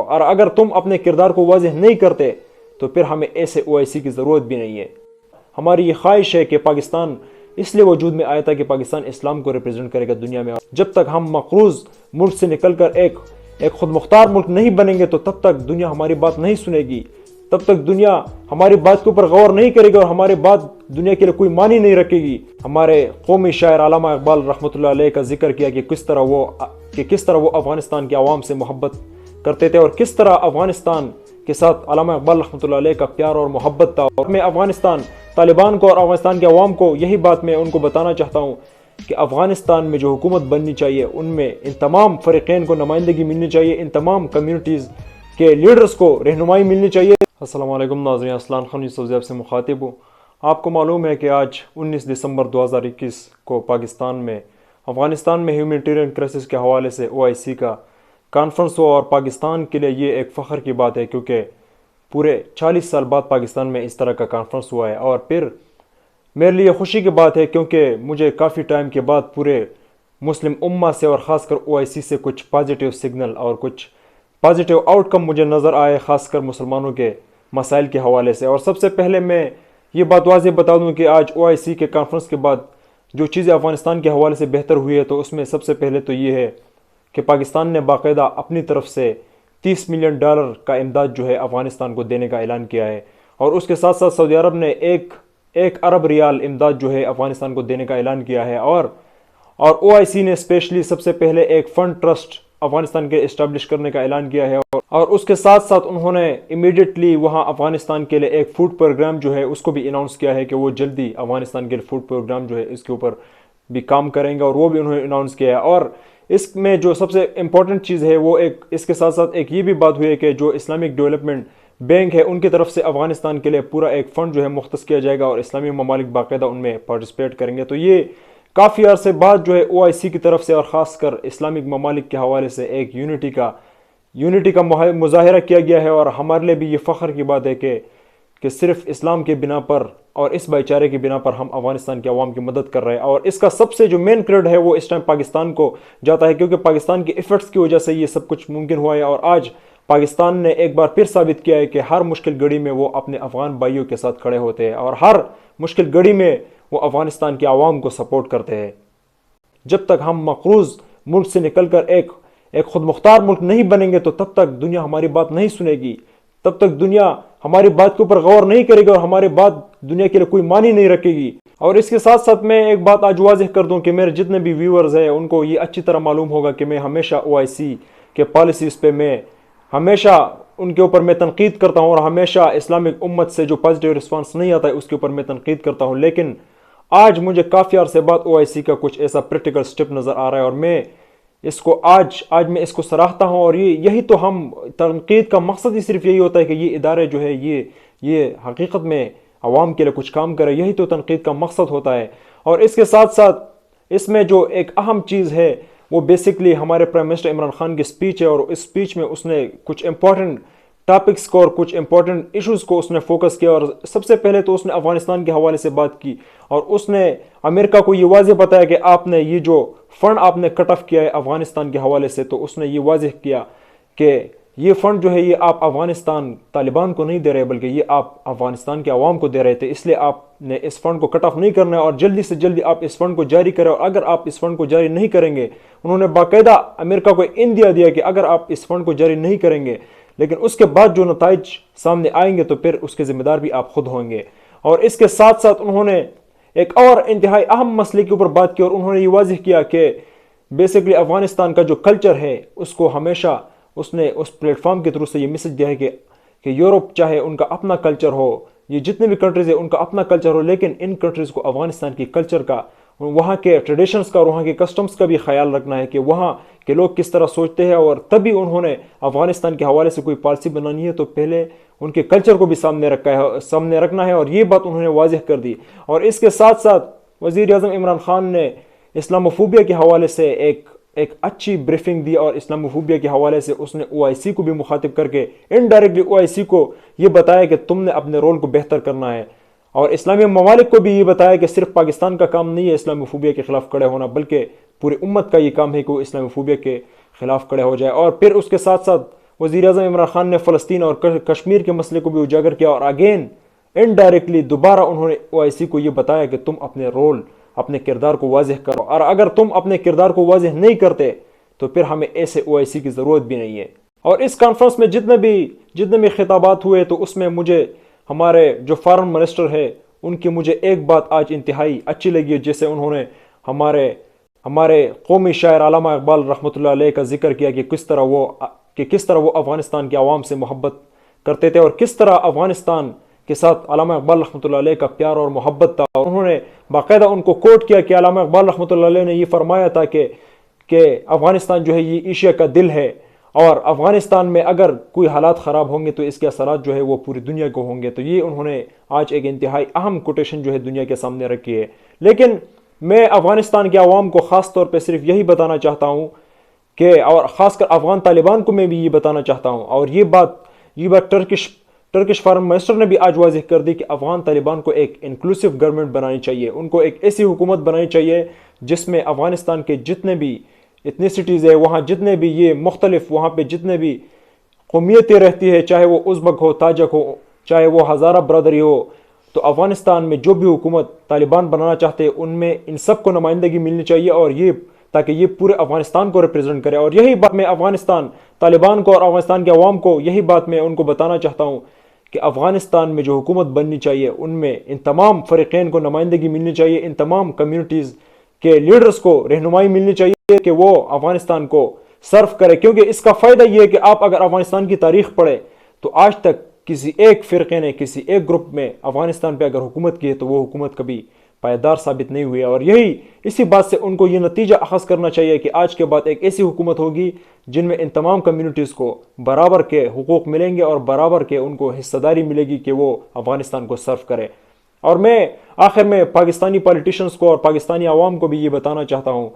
اور اگر تم اپنے کردار کو واضح نہیں کرتے تو پھر ہمیں ایسے OIC کی ضرورت بھی نہیں ہے۔ ہماری یہ خواہش ہے کہ پاکستان اس لیے وجود میں آیا تھا کہ پاکستان اسلام کو ریپرزینٹ کرے گا دنیا میں۔ جب تک ہم مقروض ملک سے نکل کر ایک خود مختار ملک نہیں بنیں گے تو تب تک دنیا ہماری بات نہیں سنے گی، تب تک دنیا ہماری بات کے اوپر غور نہیں کرے گی اور ہماری بات دنیا کے لیے کوئی معنی نہیں رکھے گی۔ ہمارے قومی شاعر علامہ اقبال رحمۃ اللہ علیہ کا ذکر کیا کہ کس طرح وہ افغانستان کے عوام سے محبت کرتے تھے اور کس طرح افغانستان کے ساتھ علامہ اقبال رحمۃ اللہ علیہ کا پیار اور محبت تھا۔ اور میں افغانستان طالبان کو اور افغانستان کے عوام کو یہی بات میں ان کو بتانا چاہتا ہوں کہ افغانستان میں جو حکومت بننی چاہیے ان میں ان تمام فریقین کو نمائندگی ملنی چاہیے، ان تمام کمیونٹیز کے لیڈرز کو رہنمائی ملنی چاہیے۔ السلام علیکم ناظرین، اسلان خان یوسف زیب سے مخاطب ہوں۔ آپ کو معلوم ہے کہ آج 19 دسمبر 2021 کو افغانستان میں ہیومینٹیرین کرائسس کے حوالے سے OIC کا کانفرنس ہوا، اور پاکستان کے لیے یہ ایک فخر کی بات ہے کیونکہ پورے 40 سال بعد پاکستان میں اس طرح کا کانفرنس ہوا ہے، اور پھر میرے لیے خوشی کی بات ہے کیونکہ مجھے کافی ٹائم کے بعد پورے مسلم امہ سے اور خاص کر OIC سے کچھ پازیٹیو سگنل اور کچھ پازیٹیو آؤٹ کم مجھے نظر آئے، خاص کر مسلمانوں کے مسائل کے حوالے سے۔ اور سب سے پہلے میں یہ بات واضح بتا دوں کہ آج OIC کے کانفرنس کے بعد جو چیزیں افغانستان کے حوالے سے بہتر ہوئی ہے تو اس میں سب سے پہلے تو یہ ہے کہ پاکستان نے باقاعدہ اپنی طرف سے $30 ملین کا امداد جو ہے افغانستان کو دینے کا اعلان کیا ہے، اور اس کے ساتھ ساتھ سعودی عرب نے ایک ارب ریال امداد جو ہے افغانستان کو دینے کا اعلان کیا ہے، اور OIC نے اسپیشلی سب سے پہلے ایک فنڈ ٹرسٹ افغانستان کے اسٹیبلش کرنے کا اعلان کیا ہے، اور اس کے ساتھ ساتھ انہوں نے امیڈیٹلی وہاں افغانستان کے لیے ایک فوڈ پروگرام جو ہے اس کو بھی اناؤنس کیا ہے کہ وہ جلدی افغانستان کے لیے فوڈ پروگرام جو ہے اس کے اوپر بھی کام کریں گے، اور وہ بھی انہوں نے اناؤنس کیا ہے۔ اور اس میں جو سب سے امپورٹنٹ چیز ہے وہ اس کے ساتھ ساتھ ایک یہ بھی بات ہوئی ہے کہ جو اسلامک ڈیولپمنٹ بینک ہے ان کی طرف سے افغانستان کے لیے پورا ایک فنڈ جو ہے مختص کیا جائے گا، اور اسلامی ممالک باقاعدہ ان میں پارٹیسپیٹ کریں گے۔ تو یہ کافی عرصے بعد جو ہے OIC کی طرف سے اور خاص کر اسلامک ممالک کے حوالے سے ایک یونٹی کا مظاہرہ کیا گیا ہے، اور ہمارے لیے بھی یہ فخر کی بات ہے کہ صرف اسلام کے بنا پر اور اس بھائی چارے کی بنا پر ہم افغانستان کے عوام کی مدد کر رہے ہیں، اور اس کا سب سے جو مین کریڈٹ ہے وہ اس ٹائم پاکستان کو جاتا ہے کیونکہ پاکستان کے ایفرٹس کی وجہ سے یہ سب کچھ ممکن ہوا ہے، اور آج پاکستان نے ایک بار پھر ثابت کیا ہے کہ ہر مشکل گھڑی میں وہ اپنے افغان بھائیوں کے ساتھ کھڑے ہوتے ہیں، اور ہر مشکل گھڑی میں وہ افغانستان کے عوام کو سپورٹ کرتے ہیں۔ جب تک ہم مقروض ملک سے نکل کر ایک خود مختار ملک نہیں بنیں گے تو تب تک دنیا ہماری بات نہیں سنے گی، تب تک دنیا ہماری بات کے اوپر غور نہیں کرے گی اور ہماری بات دنیا کے لیے کوئی معنی نہیں رکھے گی۔ اور اس کے ساتھ ساتھ میں ایک بات آج واضح کر دوں کہ میرے جتنے بھی ویورز ہیں ان کو یہ اچھی طرح معلوم ہوگا کہ میں ہمیشہ OIC کے پالیسیز پہ میں ہمیشہ ان کے اوپر میں تنقید کرتا ہوں، اور ہمیشہ اسلامک امت سے جو پازیٹیو رسپانس نہیں آتا ہے اس کے اوپر میں تنقید کرتا ہوں، لیکن آج مجھے کافی عرصے بعد OIC کا کچھ ایسا پریکٹیکل سٹیپ نظر آ رہا ہے، اور میں اس کو آج میں اس کو سراہتا ہوں، اور یہی تو ہم تنقید کا مقصد ہی صرف یہی ہوتا ہے کہ یہ ادارے جو ہے یہ حقیقت میں عوام کے لیے کچھ کام کرے، یہی تو تنقید کا مقصد ہوتا ہے۔ اور اس کے ساتھ ساتھ اس میں جو ایک اہم چیز ہے وہ بیسکلی ہمارے پرائم منسٹر عمران خان کی سپیچ ہے، اور اس سپیچ میں اس نے کچھ امپورٹنٹ ٹاپکس کو اور کچھ امپورٹنٹ ایشوز کو اس نے فوکس کیا، اور سب سے پہلے تو اس نے افغانستان کے حوالے سے بات کی، اور اس نے امریکہ کو یہ واضح بتایا کہ آپ نے یہ جو فنڈ آپ نے کٹ آف کیا ہے افغانستان کے حوالے سے، تو اس نے یہ واضح کیا کہ یہ فنڈ جو ہے یہ آپ افغانستان طالبان کو نہیں دے رہے بلکہ یہ آپ افغانستان کے عوام کو دے رہے تھے، اس لیے آپ نے اس فنڈ کو کٹ آف نہیں کرنا ہے اور جلدی سے جلدی آپ اس فنڈ کو جاری کریں، اور اگر آپ اس فنڈ کو جاری نہیں کریں گے، انہوں نے باقاعدہ امریکہ کو اندیا دیا کہ اگر آپ اس فنڈ کو جاری نہیں کریں گے لیکن اس کے بعد جو نتائج سامنے آئیں گے تو پھر اس کے ذمہ دار بھی آپ خود ہوں گے۔ اور اس کے ساتھ ساتھ انہوں نے ایک اور انتہائی اہم مسئلے کے اوپر بات کی، اور انہوں نے یہ واضح کیا کہ بیسکلی افغانستان کا جو کلچر ہے اس کو ہمیشہ اس نے اس پلیٹ فارم کے تھرو سے یہ میسج دیا ہے کہ یورپ چاہے ان کا اپنا کلچر ہو، یہ جتنے بھی کنٹریز ہیں ان کا اپنا کلچر ہو، لیکن ان کنٹریز کو افغانستان کی کلچر کا، وہاں کے ٹریڈیشنز کا اور وہاں کے کسٹمز کا بھی خیال رکھنا ہے کہ وہاں کے لوگ کس طرح سوچتے ہیں، اور تبھی انہوں نے افغانستان کے حوالے سے کوئی پالیسی بنانی ہے تو پہلے ان کے کلچر کو بھی سامنے رکھنا ہے، اور یہ بات انہوں نے واضح کر دی۔ اور اس کے ساتھ ساتھ وزیر اعظم عمران خان نے اسلاموفوبیا کے حوالے سے ایک اچھی بریفنگ دی، اور اسلاموفوبیا کے حوالے سے اس نے OIC کو بھی مخاطب کر کے انڈائریکٹلی OIC کو یہ بتایا کہ تم نے اپنے رول کو بہتر کرنا ہے، اور اسلامی ممالک کو بھی یہ بتایا کہ صرف پاکستان کا کام نہیں ہے اسلاموفوبیا کے خلاف کھڑے ہونا بلکہ پوری امت کا یہ کام ہے کہ وہ اسلاموفوبیا کے خلاف کھڑے ہو جائے۔ اور پھر اس کے ساتھ ساتھ وزیر اعظم عمران خان نے فلسطین اور کشمیر کے مسئلے کو بھی اجاگر کیا، اور اگین انڈائریکٹلی دوبارہ انہوں نے OIC کو یہ بتایا کہ تم اپنے رول، اپنے کردار کو واضح کرو، اور اگر تم اپنے کردار کو واضح نہیں کرتے تو پھر ہمیں ایسے OIC کی ضرورت بھی نہیں ہے۔ اور اس کانفرنس میں جتنے بھی خطابات ہوئے تو اس میں مجھے ہمارے جو فارن منسٹر ہے ان کی مجھے ایک بات آج انتہائی اچھی لگی، جیسے انہوں نے ہمارے قومی شاعر علامہ اقبال رحمۃ اللہ علیہ کا ذکر کیا کہ کس طرح وہ افغانستان کے عوام سے محبت کرتے تھے، اور کس طرح افغانستان کے ساتھ علامہ اقبال رحمۃ اللہ علیہ کا پیار اور محبت تھا۔ اور انہوں نے باقاعدہ ان کو کوٹ کیا کہ علامہ اقبال رحمۃ اللہ علیہ نے یہ فرمایا تھا کہ افغانستان جو ہے یہ ایشیا کا دل ہے، اور افغانستان میں اگر کوئی حالات خراب ہوں گے تو اس کے اثرات جو ہے وہ پوری دنیا کو ہوں گے۔ تو یہ انہوں نے آج ایک انتہائی اہم کوٹیشن جو ہے دنیا کے سامنے رکھی ہے۔ لیکن میں افغانستان کے عوام کو خاص طور پہ صرف یہی بتانا چاہتا ہوں کہ، اور خاص کر افغان طالبان کو میں بھی یہ بتانا چاہتا ہوں، اور یہ بات ٹرکش فارن منسٹر نے بھی آج واضح کر دی کہ افغان طالبان کو ایک انکلوسیو گورنمنٹ بنانی چاہیے، ان کو ایک ایسی حکومت بنانی چاہیے جس میں افغانستان کے جتنے بھی ایتھنیسٹیز ہے، وہاں جتنے بھی یہ مختلف وہاں پہ جتنے بھی قومیتیں رہتی ہے، چاہے وہ ازبک ہو، تاجک ہو، چاہے وہ ہزارہ برادری ہو، تو افغانستان میں جو بھی حکومت طالبان بنانا چاہتے ہیں ان میں ان سب کو نمائندگی ملنی چاہیے، اور یہ تاکہ یہ پورے افغانستان کو ریپرزینٹ کرے۔ اور یہی بات میں افغانستان طالبان کو اور افغانستان کے عوام کو یہی بات میں ان کو بتانا چاہتا ہوں کہ افغانستان میں جو حکومت بننی چاہیے ان میں ان تمام فریقین کو نمائندگی ملنی چاہیے، ان تمام کمیونٹیز کے لیڈرز کو رہنمائی ملنی چاہیے کہ وہ افغانستان کو سرو کرے، کیونکہ اس کا فائدہ یہ ہے کہ آپ اگر افغانستان کی تاریخ پڑھیں تو آج تک کسی ایک فرقے نے، کسی ایک گروپ میں افغانستان پہ اگر حکومت کی ہے تو وہ حکومت کبھی پائیدار ثابت نہیں ہوئی ہے۔ اور اسی بات سے ان کو یہ نتیجہ اخذ کرنا چاہیے کہ آج کے بعد ایک ایسی حکومت ہوگی جن میں ان تمام کمیونٹیز کو برابر کے حقوق ملیں گے اور برابر کے ان کو حصہ داری ملے گی کہ وہ افغانستان کو سرو کرے۔ اور میں آخر میں پاکستانی پالیٹیشنز کو اور پاکستانی عوام کو بھی یہ بتانا چاہتا ہوں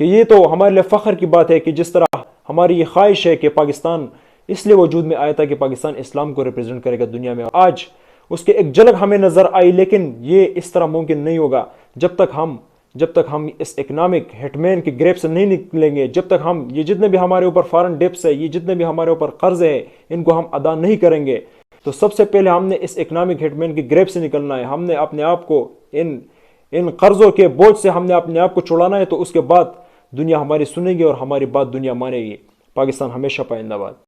کہ یہ تو ہمارے لیے فخر کی بات ہے کہ جس طرح ہماری یہ خواہش ہے کہ پاکستان اس لیے وجود میں آیا تھا کہ پاکستان اسلام کو ریپرزینٹ کرے گا دنیا میں، آج اس کے ایک جھلک ہمیں نظر آئی، لیکن یہ اس طرح ممکن نہیں ہوگا جب تک ہم اس اکنامک ہٹ مین کے گریپ سے نہیں نکلیں گے، جب تک ہم یہ جتنے بھی ہمارے اوپر فارن ڈیپس ہے، یہ جتنے بھی ہمارے اوپر قرض ہے، ان کو ہم ادا نہیں کریں گے۔ تو سب سے پہلے ہم نے اس اکنامک ہٹ مین کے گریپ سے نکلنا ہے، ہم نے اپنے آپ کو ان قرضوں کے بوجھ سے ہم نے اپنے آپ کو چھڑانا ہے، تو اس کے بعد دنیا ہماری سنے گی اور ہماری بات دنیا مانے گی۔ پاکستان ہمیشہ پائندہ باد۔